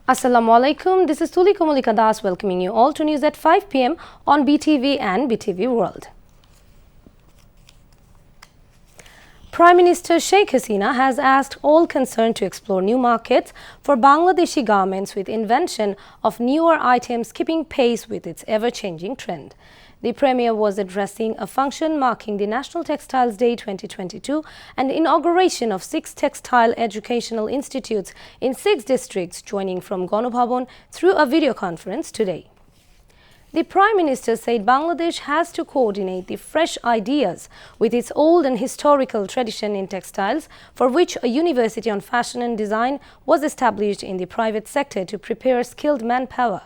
Assalamu alaikum. This is Tuli Komalika Das welcoming you all to news at 5 p.m. on BTV and BTV World. Prime Minister Sheikh Hasina has asked all concerned to explore new markets for Bangladeshi garments with invention of newer items keeping pace with its ever-changing trend. The Premier was addressing a function marking the National Textiles Day 2022 and inauguration of 6 textile educational institutes in 6 districts, joining from Ganobhavan through a video conference today. The Prime Minister said Bangladesh has to coordinate the fresh ideas with its old and historical tradition in textiles, for which a university on fashion and design was established in the private sector to prepare skilled manpower.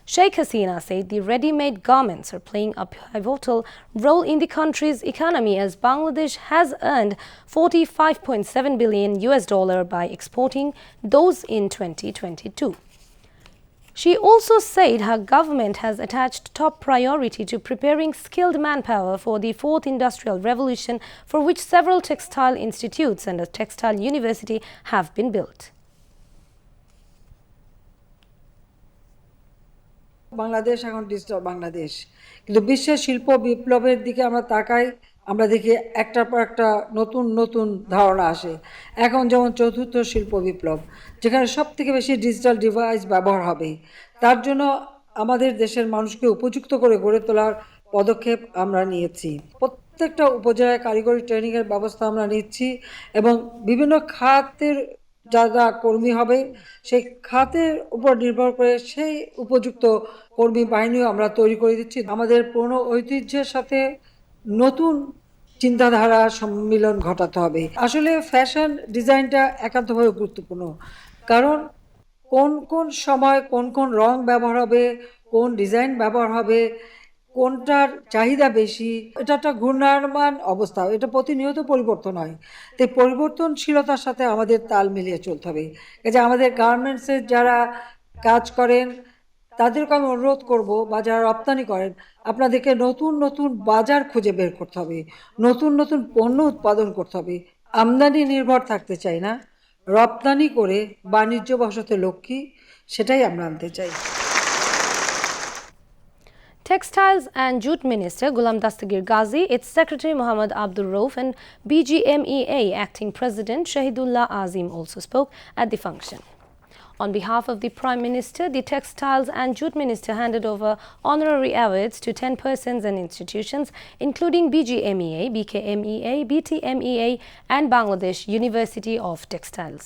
Sheikh Hasina said the ready-made garments are playing a pivotal role in the country's economy, as Bangladesh has earned $45.7 billion by exporting those in 2022. She also said her government has attached top priority to preparing skilled manpower for the fourth industrial revolution, for which several textile institutes and a textile university have been built. Bangladesh এখন digital Bangladesh, কিন্তু বিশ্বের শিল্প বিপ্লবের দিকে আমরা তাকাই, আমরা দেখি একটার পর একটা নতুন নতুন ধারণা আসে। এখন যেমন চতুর্থ শিল্প বিপ্লব, যেখানে সবথেকে বেশি ডিজিটাল ডিভাইস ব্যবহার হবে, তার জন্য আমাদের দেশের মানুষকে উপযুক্ত করে গড়ে তোলার পদক্ষেপ আমরা নিয়েছি। প্রত্যেকটা উপজেলায় কারিগরি ট্রেনিংয়ের ব্যবস্থা আমরা নিচ্ছি এবং বিভিন্ন খাতের যারা কর্মী হবে সেই খাতের উপর নির্ভর করে সেই উপযুক্ত কর্মী বাহিনীও আমরা তৈরি করে দিচ্ছি। আমাদের পুরনো ঐতিহ্যের সাথে নতুন চিন্তাধারা সম্মিলন ঘটাতে হবে। আসলে ফ্যাশন ডিজাইনটা একান্তভাবে গুরুত্বপূর্ণ, কারণ কোন কোন সময় কোন কোন রং ব্যবহার হবে, কোন ডিজাইন ব্যবহার হবে, কোনটার চাহিদা বেশি, এটা একটা ঘূর্ণায়মান অবস্থা, এটা প্রতিনিয়ত পরিবর্তন হয়। তাই পরিবর্তনশীলতার সাথে আমাদের তাল মিলিয়ে চলতে হবে। যে আমাদের গার্মেন্টসের যারা কাজ করেন তাদেরকে আমি অনুরোধ করব, বা যারা রপ্তানি করেন, আপনাদেরকে নতুন নতুন বাজার খুঁজে বের করতে হবে, নতুন নতুন পণ্য উৎপাদন করতে হবে। আমদানি নির্ভর থাকতে চাই না, রপ্তানি করে বাণিজ্য বসাতে লক্ষ্যী, সেটাই আমরা আনতে চাই। Textiles and Jute Minister Ghulam Dastagir Ghazi, its Secretary Muhammad Abdul Rauf and BGMEA Acting President Shahidullah Azim also spoke at the function. On behalf of the Prime Minister, the Textiles and Jute Minister handed over honorary awards to 10 persons and institutions, including BGMEA, BKMEA, BTMEA and Bangladesh University of Textiles.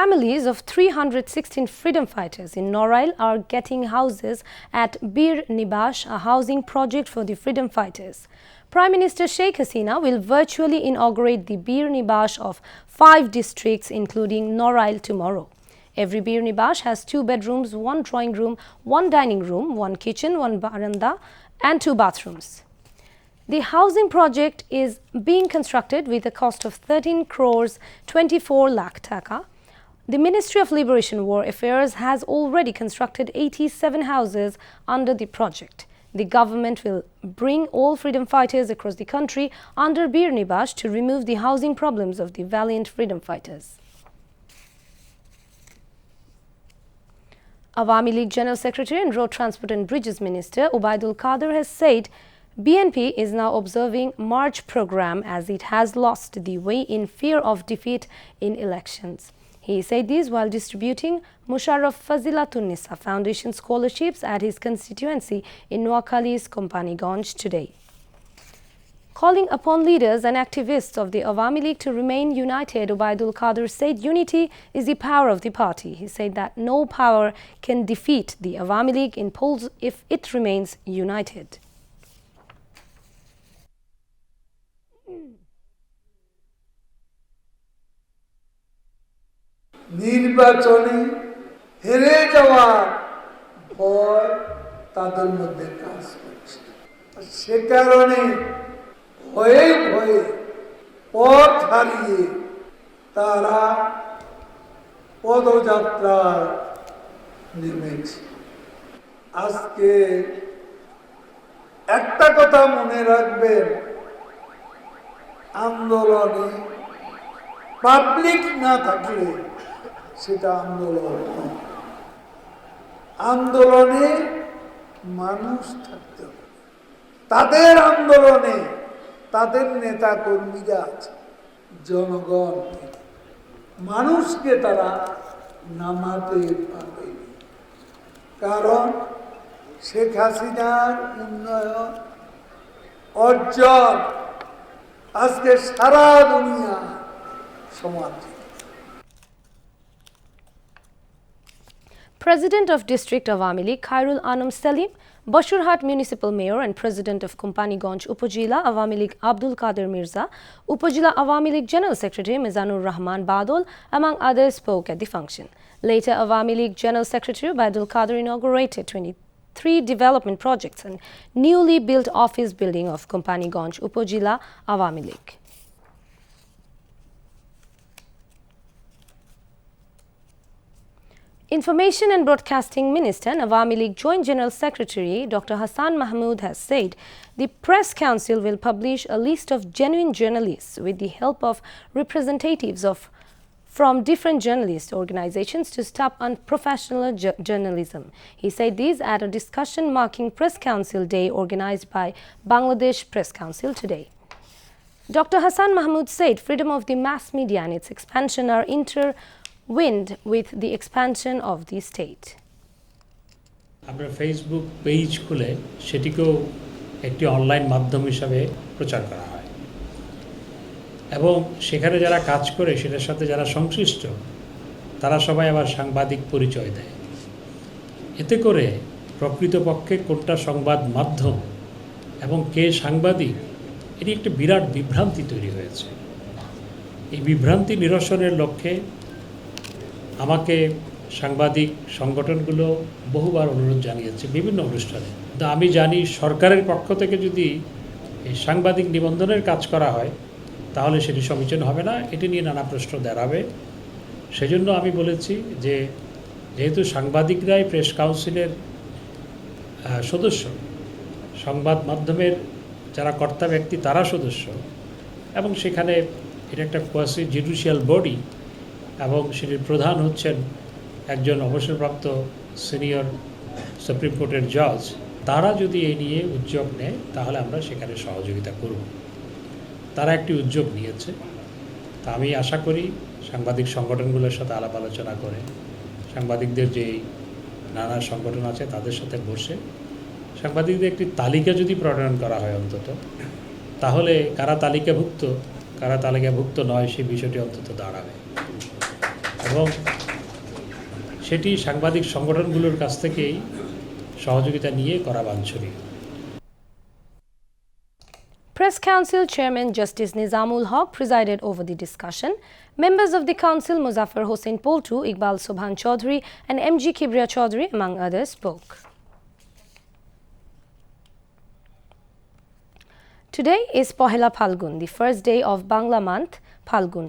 Families of 316 freedom fighters in Norail are getting houses at Bir Nibash, a housing project for the freedom fighters. Prime Minister Sheikh Hasina will virtually inaugurate the Bir Nibash of 5 districts, including Norail, tomorrow. Every Bir Nibash has 2 bedrooms, 1 drawing room, 1 dining room, 1 kitchen, 1 baranda and 2 bathrooms. The housing project is being constructed with a cost of 13 crores 24 lakh taka. The Ministry of Liberation War Affairs has already constructed 87 houses under the project. The government will bring all freedom fighters across the country under Bir Nibash to remove the housing problems of the valiant freedom fighters. Awami League General Secretary and Road Transport and Bridges Minister Ubaidul Qadir has said BNP is now observing March program as it has lost the way in fear of defeat in elections. He said this while distributing Musharraf Fazilatun Nisa Foundation scholarships at his constituency in Noakhali's Kompaniganj today. Calling upon leaders and activists of the Awami League to remain united, Ubaidul Qadir said unity is the power of the party. He said that no power can defeat the Awami League in polls if it remains united. নির্বাচনে হেরে যাওয়ার ভয় তাদের মধ্যে কাজ করছে, সে কারণে ভয়ে ভয়ে পথ হারিয়ে তারা পদযাত্রায় নেমেছে। আজকে একটা কথা মনে রাখবেন, আন্দোলনে পাবলিক না থাকলে সেটা আন্দোলন নয়। আন্দোলনে মানুষ থাকতে হবে। তাদের আন্দোলনে তাদের নেতা কর্মীরা আছে, জনগণ মানুষকে তারা নামাতে পারবে, কারণ শেখ হাসিনার উন্নয়ন অর্জন আজকে সারা দুনিয়া সমাজ। President of District Awami League Khairul Anam Salim, Bashurhat Municipal Mayor and President of Kompaniganj Upajila Awami League Abdul Qadir Mirza, Upajila Awami League General Secretary Mizanur Rahman Badol, among others, spoke at the function. Later, Awami League General Secretary Badul Qadir inaugurated 23 development projects and newly built office building of Kompaniganj Upajila Awami League. Information and Broadcasting Minister and Awami League Joint General Secretary Dr. Hassan Mahmood has said the Press Council will publish a list of genuine journalists with the help of representatives from different journalist organizations to stop unprofessional journalism. He said this at a discussion marking Press Council Day organized by Bangladesh Press Council today. Dr. Hassan Mahmood said freedom of the mass media and its expansion are intertwined with the expansion of the state. আমরা Facebook page খুলে সেটিকেও একটি online মাধ্যম হিসাবে প্রচার করা হয় এবং সেখানে যারা কাজ করে সেটার সাথে যারা সংশ্লিষ্ট তারা সবাই আবার সাংবাদিক পরিচয় দেয়। এতে করে প্রকৃতপক্ষে কোনটা সংবাদ মাধ্যম এবং কে সাংবাদিক এটি একটা বিরাট বিভ্রান্তি তৈরি হয়েছে। এই বিভ্রান্তি নিরসনের লক্ষ্যে আমাকে সাংবাদিক সংগঠনগুলো বহুবার অনুরোধ জানিয়েছে বিভিন্ন অনুষ্ঠানে। তো আমি জানি সরকারের পক্ষ থেকে যদি এই সাংবাদিক নিবন্ধনের কাজ করা হয় তাহলে সেটি সমীচীন হবে না, এটি নিয়ে নানা প্রশ্ন দাঁড়াবে। সেজন্য আমি বলেছি যে যেহেতু সাংবাদিকরাই প্রেস কাউন্সিলের সদস্য, সংবাদ মাধ্যমের যারা কর্তা ব্যক্তি তারা সদস্য এবং সেখানে এটা একটা কোয়াসি জুডিশিয়াল বডি এবং সেটির প্রধান হচ্ছেন একজন অবসরপ্রাপ্ত সিনিয়র সুপ্রিম কোর্টের জজ, তারা যদি এই নিয়ে উদ্যোগ নেয় তাহলে আমরা সেখানে সহযোগিতা করব। তারা একটি উদ্যোগ নিয়েছে, তা আমি আশা করি সাংবাদিক সংগঠনগুলোর সাথে আলাপ আলোচনা করে সাংবাদিকদের যে নানা সংগঠন আছে তাদের সাথে বসে সাংবাদিকদের একটি তালিকা যদি প্রণয়ন করা হয় অন্তত, তাহলে কারা তালিকাভুক্ত কারা তালিকাভুক্ত নয় সেই বিষয়টি অন্তত দাঁড়াবে এবং সেটি সাংবাদিক সংগঠনগুলোর কাছ থেকেই সহযোগিতা নিয়ে করা বাঞ্ছনীয়। Press Council Chairman Justice Nizamul Haq presided over the discussion. Members of the Council Muzaffar Hossain Poltu, Iqbal Subhan Chaudhary and MG Kibriya Chaudhary among others spoke. Today is Pohela Phalgun, the first day of Bangla month Phalgun.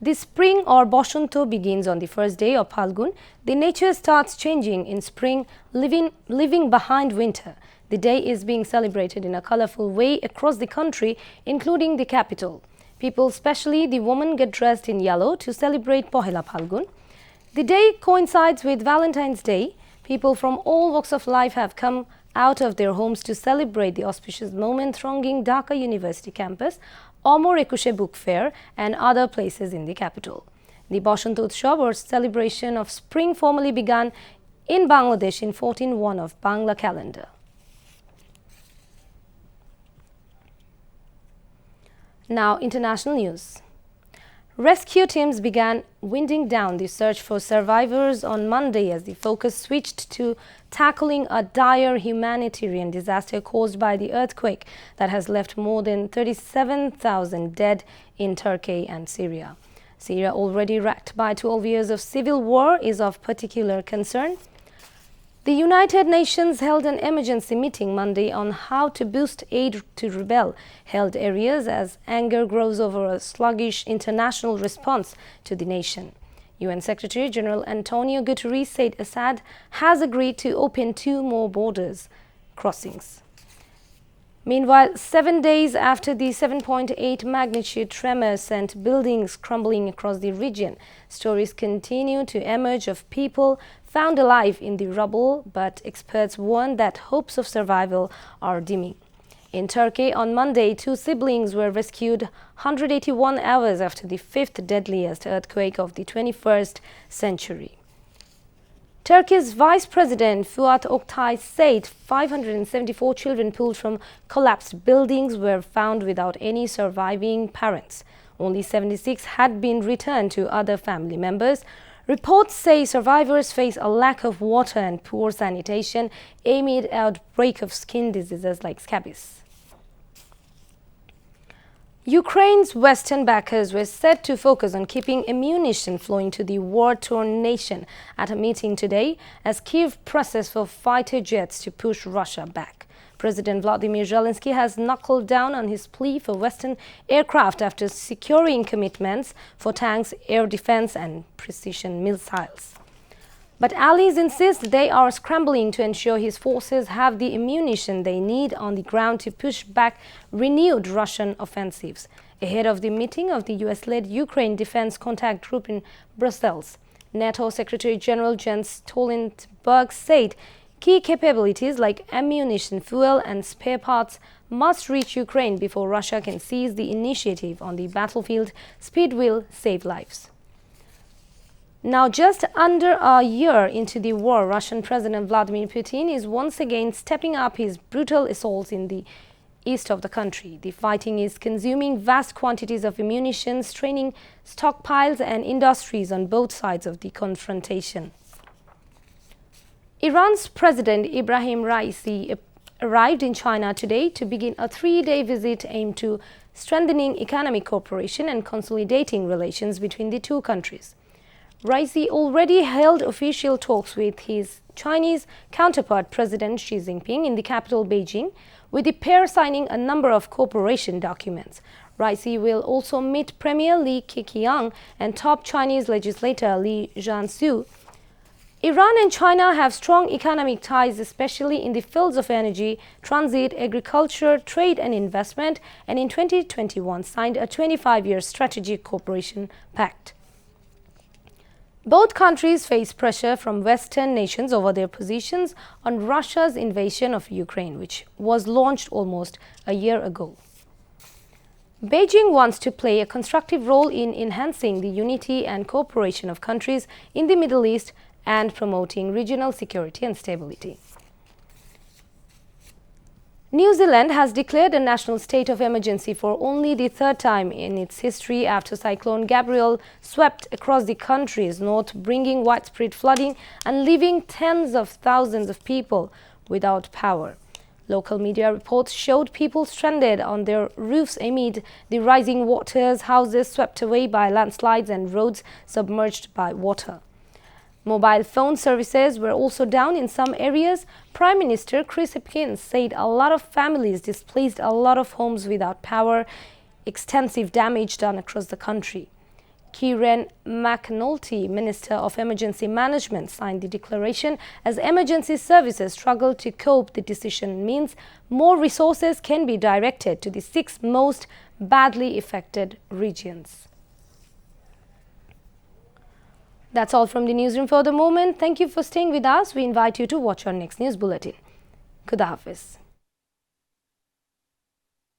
The spring or Boshanto begins on the first day of Phalgun. The nature starts changing in spring, leaving behind winter. The day is being celebrated in a colorful way across the country, including the capital. People, especially the women, get dressed in yellow to celebrate Pohela Phalgun. The day coincides with Valentine's Day. People from all walks of life have come out of their homes to celebrate the auspicious moment, thronging Dhaka University campus, Omar Ekushe Book Fair and other places in the capital. The Bashant Utsav or celebration of spring formally began in Bangladesh in 1401 of Bangla calendar. Now, international news. Rescue teams began winding down the search for survivors on Monday as the focus switched to tackling a dire humanitarian disaster caused by the earthquake that has left more than 37,000 dead in Turkey and Syria. Syria, already racked by 12 years of civil war, is of particular concern. The United Nations held an emergency meeting Monday on how to boost aid to rebel-held areas as anger grows over a sluggish international response to the nation. UN Secretary General Antonio Guterres said Assad has agreed to open 2 more borders crossings. Meanwhile, 7 days after the 7.8 magnitude tremor sent buildings crumbling across the region, stories continue to emerge of people found alive in the rubble, but experts warn that hopes of survival are dimming. In Turkey, on Monday, 2 siblings were rescued 181 hours after the 5th deadliest earthquake of the 21st century. Turkey's Vice President Fuat Oktay said 574 children pulled from collapsed buildings were found without any surviving parents. Only 76 had been returned to other family members. Reports say survivors face a lack of water and poor sanitation amid outbreak of skin diseases like scabies. Ukraine's Western backers were set to focus on keeping ammunition flowing to the war-torn nation at a meeting today as Kyiv presses for fighter jets to push Russia back. President Vladimir Zelensky has knuckled down on his plea for Western aircraft after securing commitments for tanks, air defense and precision missiles. But allies insist they are scrambling to ensure his forces have the ammunition they need on the ground to push back renewed Russian offensives. Ahead of the meeting of the US-led Ukraine Defense Contact Group in Brussels, NATO Secretary General Jens Stoltenberg said key capabilities like ammunition, fuel and spare parts must reach Ukraine before Russia can seize the initiative on the battlefield. Speed will save lives. Now, just under a year into the war, Russian President Vladimir Putin is once again stepping up his brutal assaults in the east of the country. The fighting is consuming vast quantities of ammunition, straining stockpiles and industries on both sides of the confrontation. Iran's President Ibrahim Raisi arrived in China today to begin a 3-day visit aimed to strengthening economic cooperation and consolidating relations between the two countries. Raisi already held official talks with his Chinese counterpart President Xi Jinping in the capital Beijing, with the pair signing a number of cooperation documents. Raisi will also meet Premier Li Keqiang and top Chinese legislator Li Zhanshu. Iran and China have strong economic ties, especially in the fields of energy, transit, agriculture, trade and investment, and in 2021 signed a 25-year strategic cooperation pact. Both countries face pressure from Western nations over their positions on Russia's invasion of Ukraine, which was launched almost a year ago. Beijing wants to play a constructive role in enhancing the unity and cooperation of countries in the Middle East and promoting regional security and stability. New Zealand has declared a national state of emergency for only the 3rd time in its history after Cyclone Gabrielle swept across the country's north, bringing widespread flooding and leaving tens of thousands of people without power. Local media reports showed people stranded on their roofs amid the rising waters, houses swept away by landslides and roads submerged by water. Mobile phone services were also down in some areas. Prime Minister Chris Hipkins said a lot of families displaced, a lot of homes without power, extensive damage done across the country. Kieran McNulty, Minister of Emergency Management, signed the declaration as emergency services struggle to cope. The decision means more resources can be directed to the 6 most badly affected regions. That's all from the newsroom for the moment. Thank you for staying with us. We invite you to watch our next news bulletin. Khuda Hafiz.